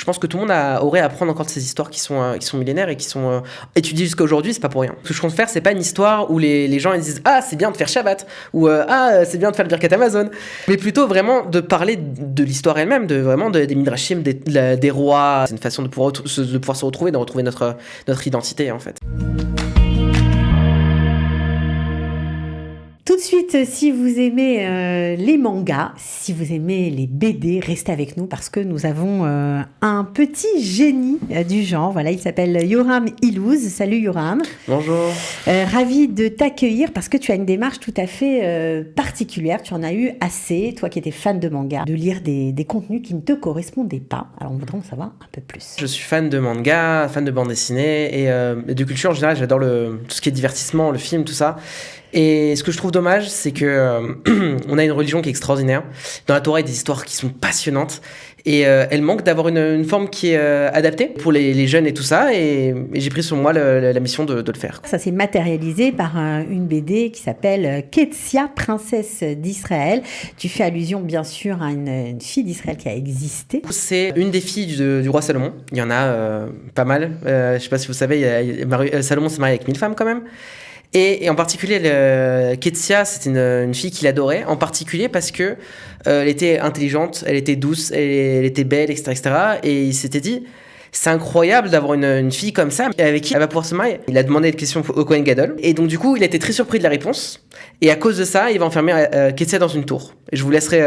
Je pense que tout le monde aurait à apprendre encore de ces histoires qui sont millénaires et qui sont étudiées jusqu'à aujourd'hui. C'est pas pour rien. Ce que je compte faire, c'est pas une histoire où les gens ils disent ah c'est bien de faire Shabbat ou c'est bien de faire le Birkat Amazon, mais plutôt vraiment de parler de l'histoire elle-même, des midrashim, des rois. C'est une façon de pouvoir se retrouver, de retrouver notre identité en fait. Tout de suite, si vous aimez les mangas, si vous aimez les BD, restez avec nous parce que nous avons un petit génie du genre. Voilà, il s'appelle Yoram Illouz. Salut Yoram. Bonjour. Ravi de t'accueillir parce que tu as une démarche tout à fait particulière. Tu en as eu assez, toi qui étais fan de manga, de lire des contenus qui ne te correspondaient pas. Alors on voudrait en savoir un peu plus. Je suis fan de manga, fan de bande dessinée et de culture en général. J'adore tout ce qui est divertissement, le film, tout ça. Et ce que je trouve dommage, c'est que on a une religion qui est extraordinaire. Dans la Torah, il y a des histoires qui sont passionnantes. Et elle manque d'avoir une forme qui est adaptée pour les jeunes et tout ça. Et j'ai pris sur moi la mission de le faire. Ça s'est matérialisé par une BD qui s'appelle Ketsia, princesse d'Israël. Tu fais allusion bien sûr à une fille d'Israël qui a existé. C'est une des filles du roi Salomon. Il y en a pas mal. Je ne sais pas si vous savez, Salomon s'est marié avec 1000 femmes quand même. Et en particulier, Ketsia, c'était une fille qu'il adorait, en particulier parce que elle était intelligente, elle était douce, elle était belle, etc., etc. Et il s'était dit, c'est incroyable d'avoir une fille comme ça, avec qui elle va pouvoir se marier. Il a demandé une question au Kohen Gadol, et donc du coup, il a été très surpris de la réponse. Et à cause de ça, il va enfermer Ketsia dans une tour. Et je vous laisserai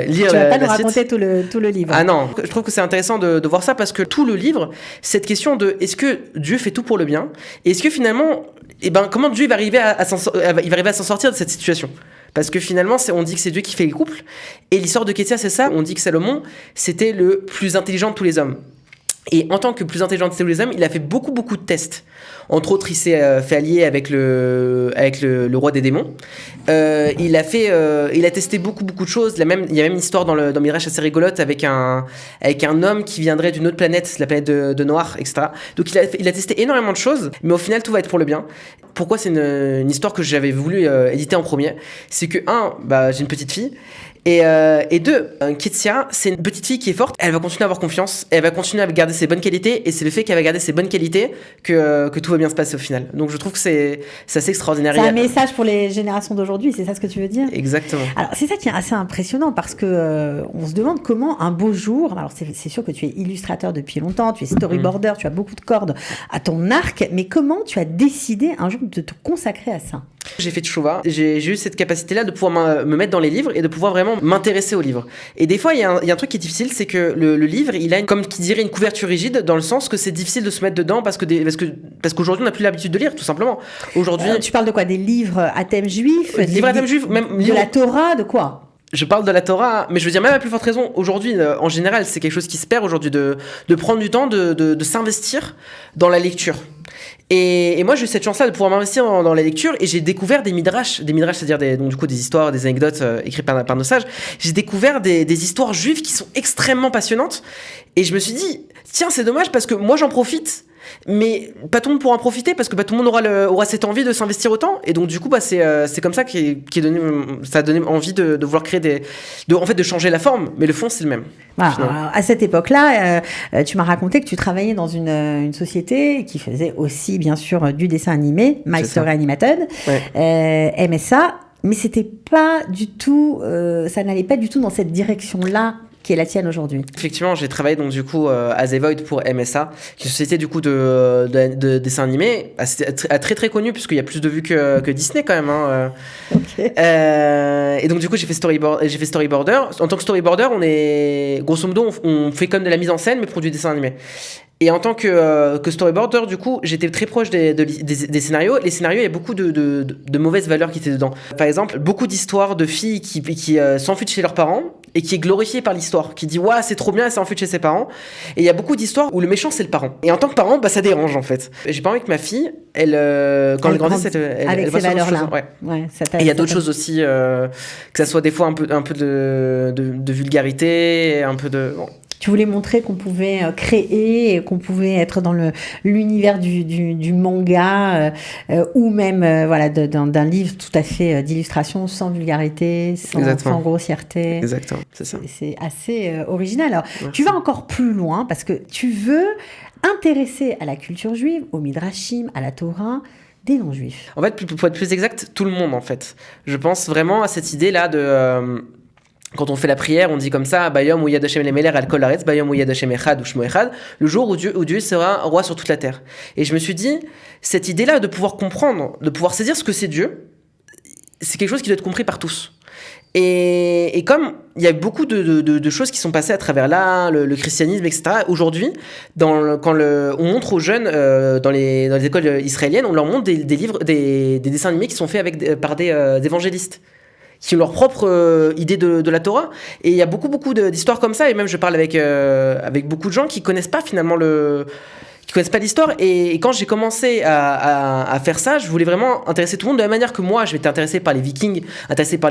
lire tu vas pas la nous suite. Raconter tout le livre. Ah non, je trouve que c'est intéressant de voir ça parce que tout le livre, cette question de est-ce que Dieu fait tout pour le bien, et est-ce que finalement, comment Dieu va arriver à s'en sortir de cette situation. Parce que finalement, on dit que c'est Dieu qui fait les couples. Et l'histoire de Ketsia, c'est ça. On dit que Salomon, c'était le plus intelligent de tous les hommes. Et en tant que plus intelligent de tous les hommes, il a fait beaucoup de tests. Entre autres, il s'est fait allier avec le roi des démons. Il a testé beaucoup de choses. Il y a même une histoire dans Midrash assez rigolote avec un homme qui viendrait d'une autre planète, la planète de Noir, etc. Donc il a testé énormément de choses, mais au final tout va être pour le bien. Pourquoi c'est une histoire que j'avais voulu éditer en premier? C'est que j'ai une petite fille. Et deux, Ketsia, c'est une petite fille qui est forte. Elle va continuer à avoir confiance. Elle va continuer à garder ses bonnes qualités. Et c'est le fait qu'elle va garder ses bonnes qualités que tout va bien se passer au final. Donc je trouve que c'est assez extraordinaire. C'est un message pour les générations d'aujourd'hui. C'est ça ce que tu veux dire? Exactement. Alors c'est ça qui est assez impressionnant parce que on se demande comment un beau jour. Alors c'est sûr que tu es illustrateur depuis longtemps. Tu es storyboarder. Tu as beaucoup de cordes à ton arc. Mais comment tu as décidé un jour de te consacrer à ça? J'ai fait tchouva, j'ai eu cette capacité-là de pouvoir me mettre dans les livres et de pouvoir vraiment m'intéresser aux livres. Et des fois, il y a un truc qui est difficile, c'est que le livre, il a comme qui dirait une couverture rigide, dans le sens que c'est difficile de se mettre dedans parce qu'aujourd'hui, on n'a plus l'habitude de lire, tout simplement. Aujourd'hui, tu parles de quoi? Des livres à thème juif? Des livres à thème juif, même de la Torah, de quoi? Je parle de la Torah, mais je veux dire, même à plus forte raison, aujourd'hui, en général, c'est quelque chose qui se perd aujourd'hui, de prendre du temps, de s'investir dans la lecture. Et moi, j'ai eu cette chance-là de pouvoir m'investir dans la lecture et j'ai découvert des midrash, c'est-à-dire donc, du coup, des histoires, des anecdotes écrites par nos sages. J'ai découvert des histoires juives qui sont extrêmement passionnantes et je me suis dit, tiens, c'est dommage parce que moi, j'en profite. Mais pas tout le monde pourra en profiter parce que tout le monde aura cette envie de s'investir autant et donc du coup c'est comme ça ça a donné envie de vouloir créer de changer la forme, mais le fond c'est le même. Voilà, à cette époque-là, tu m'as raconté que tu travaillais dans une société qui faisait aussi bien sûr du dessin animé, My Story Animated, MSA, mais c'était pas du tout, ça n'allait pas du tout dans cette direction-là qui est la tienne aujourd'hui. Effectivement, j'ai travaillé donc du coup à The Void pour MSA, qui est une société du coup de dessin animé, très très connue puisqu'il y a plus de vues que Disney quand même. Okay. Et donc du coup j'ai fait storyboarder. En tant que storyboarder, on est grosso modo on fait comme de la mise en scène mais pour du dessin animé. Et en tant que storyboarder, du coup, j'étais très proche des scénarios. Les scénarios, il y a beaucoup de mauvaises valeurs qui étaient dedans. Par exemple, beaucoup d'histoires de filles qui s'enfuient de chez leurs parents et qui est glorifiée par l'histoire, qui dit « Ouah, c'est trop bien, elle s'enfuit de chez ses parents ». Et il y a beaucoup d'histoires où le méchant, c'est le parent. Et en tant que parent, ça dérange, en fait. J'ai pas envie que ma fille, quand elle grandisse, avec ces valeurs-là. Ouais, et il y a d'autres choses aussi, que ça soit des fois un peu de vulgarité, un peu de... Bon. Tu voulais montrer qu'on pouvait créer, qu'on pouvait être dans l'univers du manga ou même d'un livre tout à fait d'illustration, sans vulgarité, sans grossièreté. Exactement, c'est ça. C'est assez original. Alors, tu vas encore plus loin parce que tu veux intéresser à la culture juive, au Midrashim, à la Torah, des non-juifs. En fait, pour être plus exact, tout le monde, en fait. Je pense vraiment à cette idée-là de... quand on fait la prière, on dit comme ça, Bayom ou Yad Hashem lemeler al kol haaretz, Bayom ou Yad Hashem echad ou Shmo echad, le jour où Dieu sera roi sur toute la terre. Et je me suis dit, cette idée-là de pouvoir comprendre, de pouvoir saisir ce que c'est Dieu, c'est quelque chose qui doit être compris par tous. Et comme il y a beaucoup de choses qui sont passées à travers là, le christianisme, etc., aujourd'hui, quand on montre aux jeunes dans les écoles israéliennes, on leur montre des livres, des dessins animés qui sont faits par des évangélistes, qui ont leur propre idée de la Torah. Et il y a beaucoup d'histoires comme ça, et même je parle avec beaucoup de gens qui connaissent pas finalement qui connaissent pas l'histoire. Et quand j'ai commencé à faire ça, je voulais vraiment intéresser tout le monde de la manière que moi, je m'étais intéressé par les Vikings, intéressé par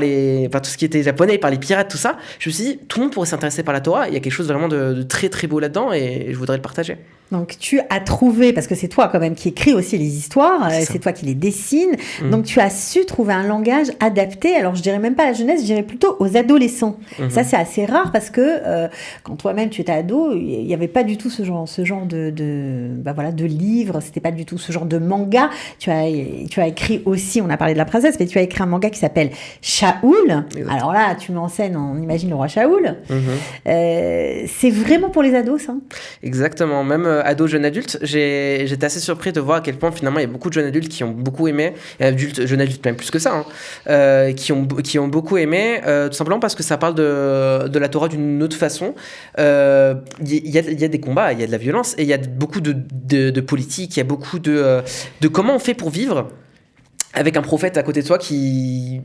tout ce qui était japonais, par les pirates, tout ça. Je me suis dit, tout le monde pourrait s'intéresser par la Torah. Il y a quelque chose vraiment de très très beau là-dedans, et je voudrais le partager. Donc tu as trouvé, parce que c'est toi quand même qui écris aussi les histoires, c'est toi qui les dessines, donc tu as su trouver un langage adapté, alors je dirais même pas à la jeunesse, je dirais plutôt aux adolescents. Ça c'est assez rare parce que quand toi-même tu étais ado, il n'y avait pas du tout ce genre de livre, c'était pas du tout ce genre de manga. Tu as écrit aussi, on a parlé de la princesse, mais tu as écrit un manga qui s'appelle Shaoul. Alors là, tu mets en scène, on imagine le roi Shaoul. C'est vraiment pour les ados, ça? Exactement, même ado, jeune adulte, j'étais assez surpris de voir à quel point finalement il y a beaucoup de jeunes adultes qui ont beaucoup aimé, et jeunes adultes même plus que ça, qui ont beaucoup aimé, tout simplement parce que ça parle de la Torah d'une autre façon. Il y a des combats, il y a de la violence, et il y a beaucoup de politique, il y a beaucoup de comment on fait pour vivre avec un prophète à côté de soi qui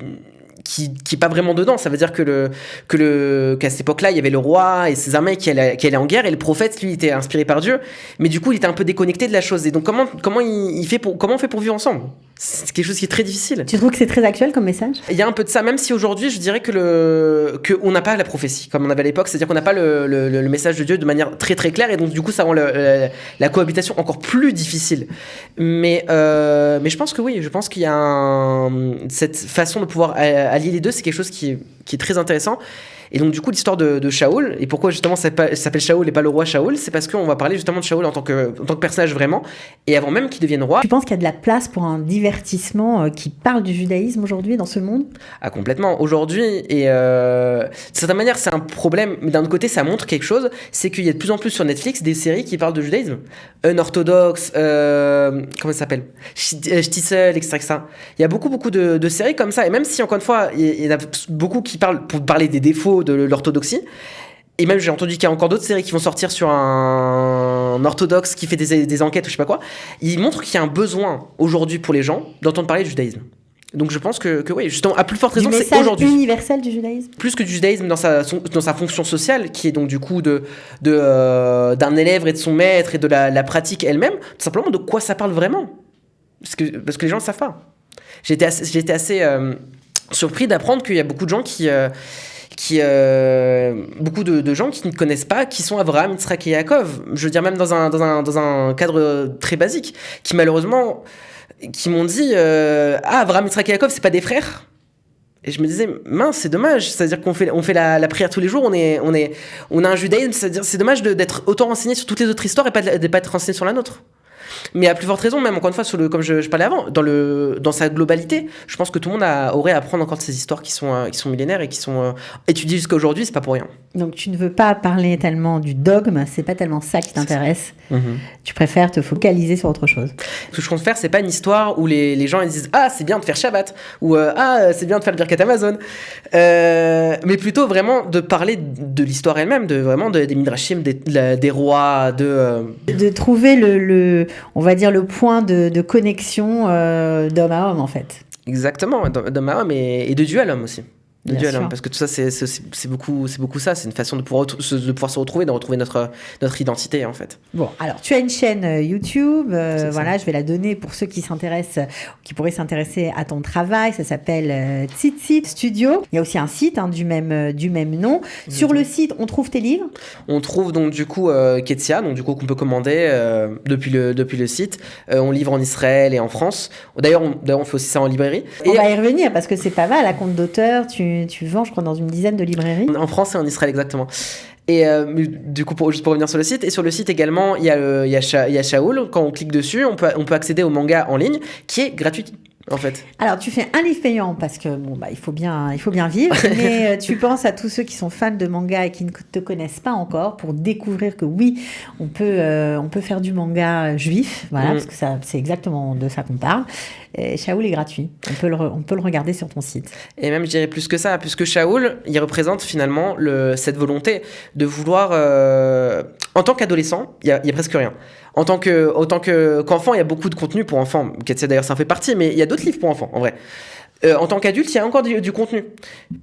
est pas vraiment dedans. Ça veut dire qu'à cette époque-là, il y avait le roi et ses armées qui allaient en guerre, et le prophète, lui, était inspiré par Dieu, mais du coup, il était un peu déconnecté de la chose. Et donc, comment on fait pour vivre ensemble? C'est quelque chose qui est très difficile. Tu trouves que c'est très actuel comme message? Il y a un peu de ça, même si aujourd'hui, je dirais que on n'a pas la prophétie, comme on avait à l'époque, c'est-à-dire qu'on n'a pas le message de Dieu de manière très très claire, et donc du coup, ça rend la cohabitation encore plus difficile. Mais je pense que oui, je pense qu'il y a cette façon de pouvoir allier les deux, c'est quelque chose qui est très intéressant. Et donc du coup l'histoire de Shaoul, et pourquoi justement ça s'appelle Shaoul et pas le roi Shaoul, c'est parce qu'on va parler justement de Shaoul en tant que personnage vraiment, et avant même qu'il devienne roi. Tu penses qu'il y a de la place pour un divertissement qui parle du judaïsme aujourd'hui dans ce monde? Ah, complètement. Aujourd'hui, et de certaine manière c'est un problème, mais d'un autre côté ça montre quelque chose, c'est qu'il y a de plus en plus sur Netflix des séries qui parlent de judaïsme. Unorthodox, comment ça s'appelle, Shtisel, etc. Il y a beaucoup de séries comme ça, et même si encore une fois il y en a beaucoup qui parlent pour parler des défauts de l'orthodoxie, et même j'ai entendu qu'il y a encore d'autres séries qui vont sortir sur un orthodoxe qui fait des enquêtes ou je sais pas quoi. Il montre qu'il y a un besoin aujourd'hui pour les gens d'entendre parler du judaïsme. Donc je pense que oui, justement, à plus forte raison, c'est aujourd'hui. Du message universel du judaïsme. Plus que du judaïsme dans sa fonction sociale, qui est donc du coup d'un élève et de son maître, et de la pratique elle-même, tout simplement de quoi ça parle vraiment. Parce que les gens ne savent pas. J'étais assez surpris d'apprendre qu'il y a beaucoup de gens beaucoup de gens qui ne connaissent pas qui sont Abraham, Yitzhak et Yaakov. Je veux dire, même dans un cadre très basique, qui malheureusement qui m'ont dit Abraham, Yitzhak et Yaakov, c'est pas des frères. Et je me disais, mince, c'est dommage. C'est-à-dire qu'on fait la prière tous les jours, on a un judaïsme, c'est-à-dire c'est dommage d'être autant renseigné sur toutes les autres histoires et pas être renseigné sur la nôtre. Mais à plus forte raison, même encore une fois, comme je parlais avant, dans sa globalité, je pense que tout le monde aurait à apprendre encore de ces histoires qui sont millénaires et qui sont étudiées jusqu'à aujourd'hui, c'est pas pour rien. Donc tu ne veux pas parler tellement du dogme, c'est pas tellement ça qui t'intéresse. Tu préfères te focaliser sur autre chose. Ce que je compte faire, c'est pas une histoire où les gens ils disent c'est bien de faire Shabbat, ou c'est bien de faire le Birkat Amazon, mais plutôt vraiment de parler de l'histoire elle-même, des midrashim, des rois, de trouver on va dire le point de connexion d'homme à homme en fait. Exactement, d'homme à homme et de Dieu à l'homme aussi. de duel, hein, parce que tout ça c'est beaucoup ça, c'est une façon de pouvoir se retrouver, de retrouver notre identité en fait. Bon, alors tu as une chaîne YouTube, voilà, je vais la donner pour ceux qui pourraient s'intéresser à ton travail, ça s'appelle Tsitsi Studio. Il y a aussi un site du même nom. Sur le site, on trouve tes livres. On trouve donc du coup Ketsia, donc du coup qu'on peut commander depuis le site. On livre en Israël et en France. D'ailleurs on fait aussi ça en librairie. On va y revenir parce que c'est pas mal, à compte d'auteur, tu vends, je crois, dans une dizaine de librairies. En France et en Israël, exactement. Et du coup, juste pour revenir sur le site, et sur le site également, il y a Shaoul. Quand on clique dessus, on peut accéder au manga en ligne, qui est gratuit. En fait. Alors, tu fais un livre payant parce que il faut bien vivre, mais tu penses à tous ceux qui sont fans de manga et qui ne te connaissent pas encore pour découvrir que oui, on peut faire du manga juif, voilà, parce que c'est exactement de ça qu'on parle. Et Shaoul est gratuit, on peut le regarder sur ton site. Et même, je dirais plus que ça, puisque Shaoul, il représente finalement cette volonté de vouloir, en tant qu'adolescent, il y a presque rien. En tant qu'enfant, il y a beaucoup de contenu pour enfants. Ketsia, d'ailleurs, ça en fait partie, mais il y a d'autres livres pour enfants, en vrai. En tant qu'adulte, il y a encore du contenu.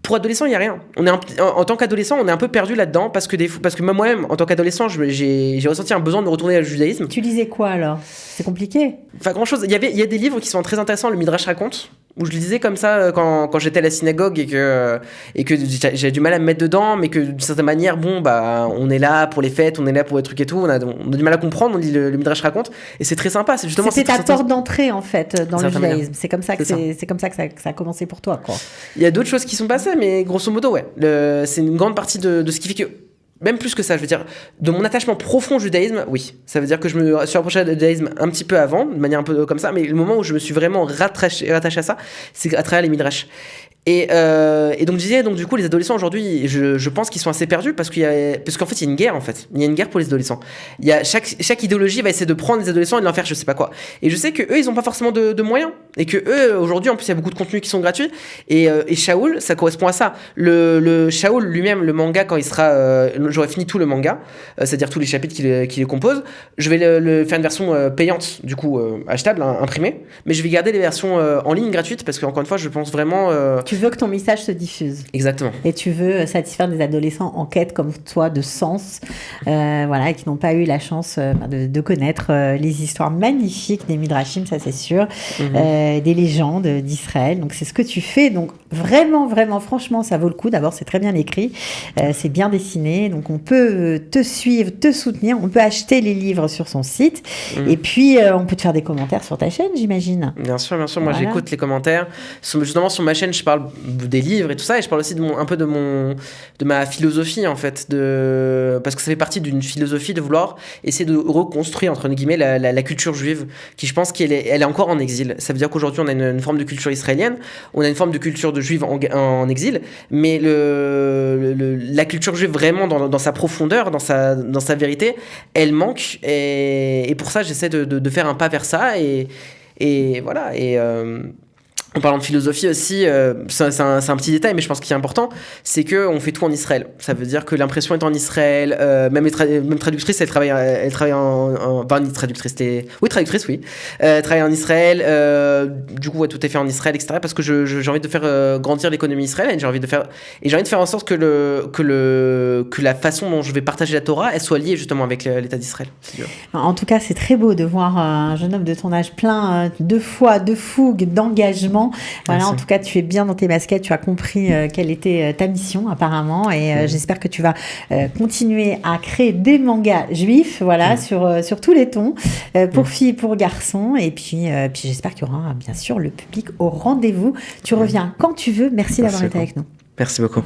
Pour adolescent, il n'y a rien. En tant qu'adolescent, on est un peu perdu là-dedans parce que moi-même, en tant qu'adolescent, j'ai ressenti un besoin de me retourner au judaïsme. Tu lisais quoi alors ? C'est compliqué ? Enfin, grand-chose. Il y a des livres qui sont très intéressants. Le Midrash raconte, où je lisais comme ça quand j'étais à la synagogue et que j'avais du mal à me mettre dedans, mais que d'une certaine manière, on est là pour les fêtes, on est là pour les trucs et tout, on a du mal à comprendre, on lit le Midrash raconte, et c'est très sympa. C'était ta porte d'entrée en fait dans le judaïsme. C'est comme ça que ça a commencé pour toi, quoi. Il y a d'autres choses qui sont passées, mais grosso modo, ouais. C'est une grande partie de ce qui fait que, même plus que ça, je veux dire, de mon attachement profond au judaïsme, oui. Ça veut dire que je me suis approché du judaïsme un petit peu avant, de manière un peu comme ça, mais le moment où je me suis vraiment rattaché à ça, c'est à travers les Midrash. Et donc je disais, donc du coup les adolescents aujourd'hui, je pense qu'ils sont assez perdus parce qu'en fait il y a une guerre en fait. Il y a une guerre pour les adolescents. Il y a chaque idéologie va essayer de prendre les adolescents et de leur faire je sais pas quoi. Et je sais que eux ils ont pas forcément de moyens et que eux aujourd'hui en plus il y a beaucoup de contenus qui sont gratuits et Shaoul ça correspond à ça. Le Shaoul lui-même, le manga, quand il sera j'aurai fini tout le manga, c'est-à-dire tous les chapitres qui le composent, je vais le faire une version payante, du coup achetable, imprimée, mais je vais garder les versions en ligne gratuites parce qu'encore une fois je pense vraiment tu veux que ton message se diffuse. Exactement. Et tu veux satisfaire des adolescents en quête comme toi de sens, voilà, et qui n'ont pas eu la chance de connaître les histoires magnifiques des Midrashim, ça c'est sûr, des légendes d'Israël. Donc c'est ce que tu fais. Donc vraiment, vraiment, franchement, ça vaut le coup. D'abord, c'est très bien écrit, c'est bien dessiné. Donc on peut te suivre, te soutenir. On peut acheter les livres sur son site. Et puis on peut te faire des commentaires sur ta chaîne, j'imagine. Bien sûr, bien sûr. Moi, j'écoute les commentaires. Justement, sur ma chaîne, je parle des livres et tout ça, et je parle aussi un peu de ma philosophie en fait, parce que ça fait partie d'une philosophie de vouloir essayer de reconstruire entre guillemets la culture juive, qui je pense qu'elle est encore en exil. Ça veut dire qu'aujourd'hui on a une forme de culture israélienne, on a une forme de culture de juive en exil, mais la culture juive vraiment dans sa profondeur, dans sa vérité, elle manque, et pour ça j'essaie de faire un pas vers ça, et voilà. Et en parlant de philosophie aussi, c'est un petit détail, mais je pense qu'il est important, c'est qu'on fait tout en Israël. Ça veut dire que l'impression est en Israël, même traductrice, elle travaille traductrice, oui. Travaille en Israël, du coup, ouais, tout est fait en Israël, etc. Parce que j'ai envie de faire grandir l'économie israélienne, j'ai envie de faire en sorte que la façon dont je vais partager la Torah, elle soit liée justement avec l'État d'Israël. En tout cas, c'est très beau de voir un jeune homme de ton âge plein de foi, de fougue, d'engagement. Voilà, merci. En tout cas, tu es bien dans tes baskets, tu as compris quelle était ta mission apparemment, et j'espère que tu vas continuer à créer des mangas juifs, voilà, sur tous les tons, pour filles, pour garçons, et puis j'espère qu'il y aura bien sûr le public au rendez-vous. Tu reviens quand tu veux. Merci d'avoir été avec nous. Merci beaucoup.